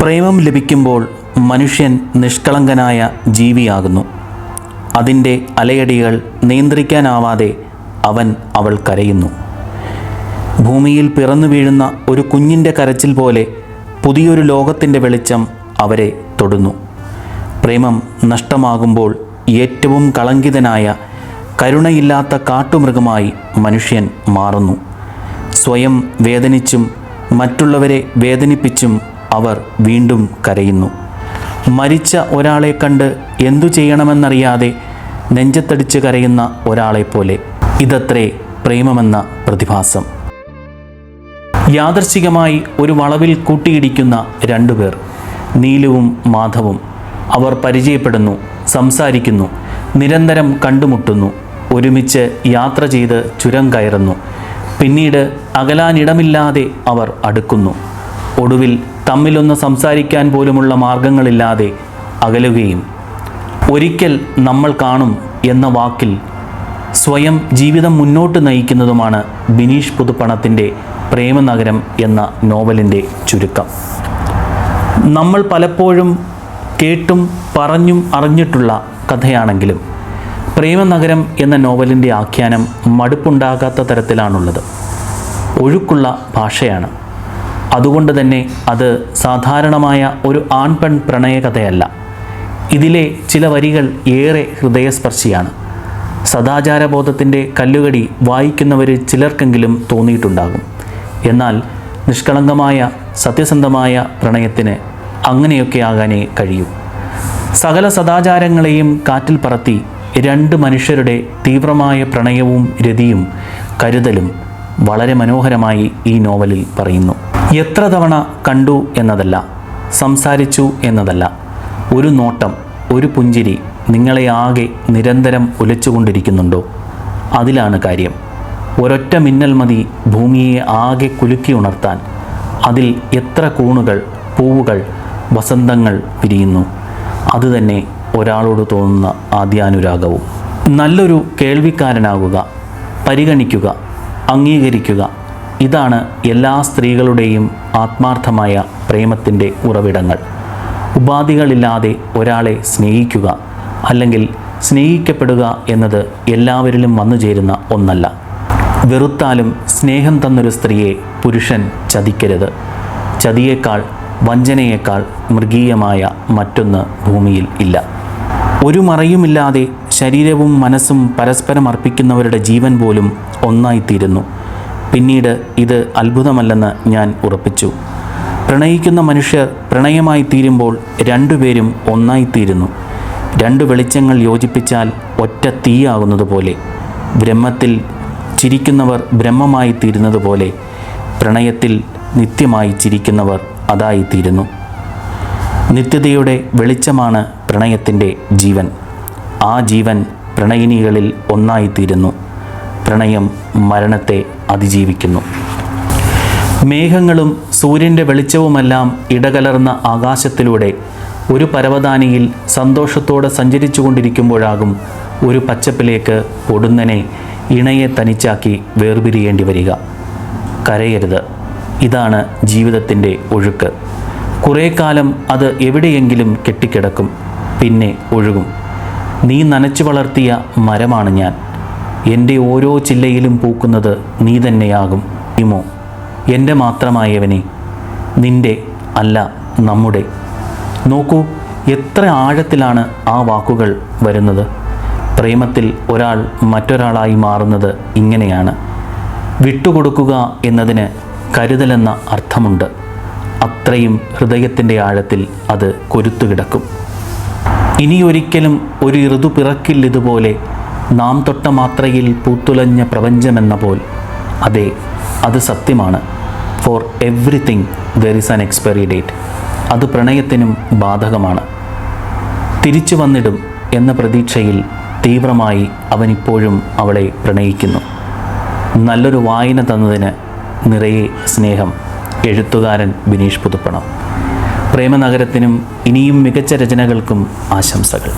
പ്രേമം ലഭിക്കുമ്പോൾ മനുഷ്യൻ നിഷ്കളങ്കനായ ജീവിയാകുന്നു. അതിൻ്റെ അലയടികൾ നിയന്ത്രിക്കാനാവാതെ അവൾ കരയുന്നു. ഭൂമിയിൽ പിറന്നു വീഴുന്ന ഒരു കുഞ്ഞിൻ്റെ കരച്ചിൽ പോലെ പുതിയൊരു ലോകത്തിൻ്റെ വെളിച്ചം അവരെ തൊടുന്നു. പ്രേമം നഷ്ടമാകുമ്പോൾ ഏറ്റവും കളങ്കിതനായ കരുണയില്ലാത്ത കാട്ടുമൃഗമായി മനുഷ്യൻ മാറുന്നു. സ്വയം വേദനിച്ചും മറ്റുള്ളവരെ വേദനിപ്പിച്ചും അവർ വീണ്ടും കരയുന്നു. മരിച്ച ഒരാളെ കണ്ട് എന്തു ചെയ്യണമെന്നറിയാതെ നെഞ്ചത്തടിച്ച് കരയുന്ന ഒരാളെപ്പോലെ. ഇതത്രേ പ്രേമമെന്ന പ്രതിഭാസം. യാദർച്ഛികമായി ഒരു വളവിൽ കൂട്ടിയിടിക്കുന്ന രണ്ടുപേർ, നീലുവും മാധവും. അവർ പരിചയപ്പെടുന്നു, സംസാരിക്കുന്നു, നിരന്തരം കണ്ടുമുട്ടുന്നു, ഒരുമിച്ച് യാത്ര ചെയ്ത് ചുരം കയറുന്നു. പിന്നീട് അകലാനിടമില്ലാതെ അവർ അടുക്കുന്നു. ഒടുവിൽ തമ്മിലൊന്ന് സംസാരിക്കാൻ പോലുമുള്ള മാർഗങ്ങളില്ലാതെ അകലുകയും. ഒരിക്കൽ നമ്മൾ കാണും എന്ന വാക്കിൽ സ്വയം ജീവിതം മുന്നോട്ട് നയിക്കുന്നതുമാണ് ബിനീഷ് പുതുപ്പണത്തിൻ്റെ പ്രേമനഗരം എന്ന നോവലിൻ്റെ ചുരുക്കം. നമ്മൾ പലപ്പോഴും കേട്ടും പറഞ്ഞും അറിഞ്ഞിട്ടുള്ള കഥയാണെങ്കിലും പ്രേമനഗരം എന്ന നോവലിൻ്റെ ആഖ്യാനം മടുപ്പുണ്ടാകാത്ത തരത്തിലാണുള്ളത്. ഒഴുക്കുള്ള ഭാഷയാണ്. അതുകൊണ്ട് തന്നെ അത് സാധാരണമായ ഒരു ആൺപെൺ പ്രണയകഥയല്ല. ഇതിലെ ചില വരികൾ ഏറെ ഹൃദയസ്പർശിയാണ്. സദാചാരബോധത്തിൻ്റെ കല്ലുകടി വായിക്കുന്നവരിൽ ചിലർക്കെങ്കിലും തോന്നിയിട്ടുണ്ടാകും. എന്നാൽ നിഷ്കളങ്കമായ സത്യസന്ധമായ പ്രണയത്തിന് അങ്ങനെയൊക്കെ ആകാനേ കഴിയൂ. സകല സദാചാരങ്ങളെയും കാറ്റിൽ പറത്തി രണ്ട് മനുഷ്യരുടെ തീവ്രമായ പ്രണയവും രതിയും കരുതലും വളരെ മനോഹരമായി ഈ നോവലിൽ പറയുന്നു. എത്ര തവണ കണ്ടു എന്നതല്ല, സംസാരിച്ചു എന്നതല്ല, ഒരു നോട്ടം, ഒരു പുഞ്ചിരി നിങ്ങളെ ആകെ നിരന്തരം ഉലച്ചുകൊണ്ടിരിക്കുന്നുണ്ടോ? അതിലാണ് കാര്യം. ഒരൊറ്റ മിന്നൽ മതി ഭൂമിയെ ആകെ കുലുക്കി ഉണർത്താൻ. അതിൽ എത്ര കൂണുകൾ, പൂവുകൾ, വസന്തങ്ങൾ വിരിയുന്നു. അതുതന്നെ ഒരാളോട് തോന്നുന്ന ആദ്യാനുരാഗവും. നല്ലൊരു കേൾവിക്കാരനാകുക, പരിഗണിക്കുക, അംഗീകരിക്കുക. ഇതാണ് എല്ലാ സ്ത്രീകളുടെയും ആത്മാർത്ഥമായ പ്രേമത്തിൻ്റെ ഉറവിടങ്ങൾ. ഉപാധികളില്ലാതെ ഒരാളെ സ്നേഹിക്കുക അല്ലെങ്കിൽ സ്നേഹിക്കപ്പെടുക എന്നത് എല്ലാവരിലും വന്നു ചേരുന്ന ഒന്നല്ല. വെറുത്താലും സ്നേഹം തന്നൊരു സ്ത്രീയെ പുരുഷൻ ചതിക്കരുത്. ചതിയേക്കാൾ, വഞ്ചനയേക്കാൾ മൃഗീയമായ മറ്റൊന്ന് ഭൂമിയിൽ ഇല്ല. ഒരു മറയുമില്ലാതെ ശരീരവും മനസ്സും പരസ്പരം അർപ്പിക്കുന്നവരുടെ ജീവൻ പോലും ഒന്നായിത്തീരുന്നു. പിന്നീട് ഇത് അത്ഭുതമല്ലെന്ന് ഞാൻ ഉറപ്പിച്ചു. പ്രണയിക്കുന്ന മനുഷ്യർ പ്രണയമായി തീരുമ്പോൾ രണ്ടുപേരും ഒന്നായിത്തീരുന്നു. രണ്ട് വെളിച്ചങ്ങൾ യോജിപ്പിച്ചാൽ ഒറ്റ തീയാകുന്നത് പോലെ, ബ്രഹ്മത്തിൽ ചിരിക്കുന്നവർ ബ്രഹ്മമായി തീരുന്നത് പോലെ, പ്രണയത്തിൽ നിത്യമായി ചിരിക്കുന്നവർ അതായിത്തീരുന്നു. നിത്യതയുടെ വെളിച്ചമാണ് പ്രണയത്തിൻ്റെ ജീവൻ. ആ ജീവൻ പ്രണയിനികളിൽ ഒന്നായിത്തീരുന്നു. പ്രണയം മരണത്തെ അതിജീവിക്കുന്നു. മേഘങ്ങളും സൂര്യൻ്റെ വെളിച്ചവുമെല്ലാം ഇടകലർന്ന ആകാശത്തിലൂടെ ഒരു പരവതാനിയിൽ സന്തോഷത്തോടെ സഞ്ചരിച്ചു കൊണ്ടിരിക്കുമ്പോഴാകും ഒരു പച്ചപ്പിലേക്ക് പൊടുന്നനെ ഇണയെ തനിച്ചാക്കി വേർപിരിയേണ്ടി വരിക. കരയരുത്. ഇതാണ് ജീവിതത്തിൻ്റെ ഒഴുക്ക്. കുറേ കാലം അത് എവിടെയെങ്കിലും കെട്ടിക്കിടക്കും, പിന്നെ ഒഴുകും. നീ നനച്ചു വളർത്തിയ മരമാണ് ഞാൻ. എൻ്റെ ഓരോ ചില്ലയിലും പൂക്കുന്നത് നീ തന്നെയാകും. ഇമോ, എൻ്റെ മാത്രമായവനെ, നിൻ്റെ അല്ല, നമ്മുടെ. നോക്കൂ, എത്ര ആഴത്തിലാണ് ആ വാക്കുകൾ വരുന്നത്. പ്രേമത്തിൽ ഒരാൾ മറ്റൊരാളായി മാറുന്നത് ഇങ്ങനെയാണ്. വിട്ടുകൊടുക്കുക എന്നതിന് കരുതലെന്ന അർത്ഥമുണ്ട്. അത്രയും ഹൃദയത്തിൻ്റെ ആഴത്തിൽ അത് കൊരുത്തുകിടക്കും. ഇനിയൊരിക്കലും ഒരു ഋതു പിറക്കില്ലിതുപോലെ, നാം തൊട്ട മാത്രയിൽ പൂത്തുലഞ്ഞ പ്രപഞ്ചമെന്ന പോൽ. അതെ, അത് സത്യമാണ്. Four everything there is an expiry date. അത് പ്രണയത്തിനും ബാധകമാണ്. തിരിച്ചു വന്നിടും എന്ന പ്രതീക്ഷയിൽ തീവ്രമായി അവനിപ്പോഴും അവളെ പ്രണയിക്കുന്നു. നല്ലൊരു വായന തന്നതിന് നിറയെ സ്നേഹം. എഴുത്തുകാരൻ ബിനീഷ് പുതുപ്പണം. പ്രേമനഗരത്തിനും ഇനിയും മികച്ച രചനകൾക്കും ആശംസകൾ.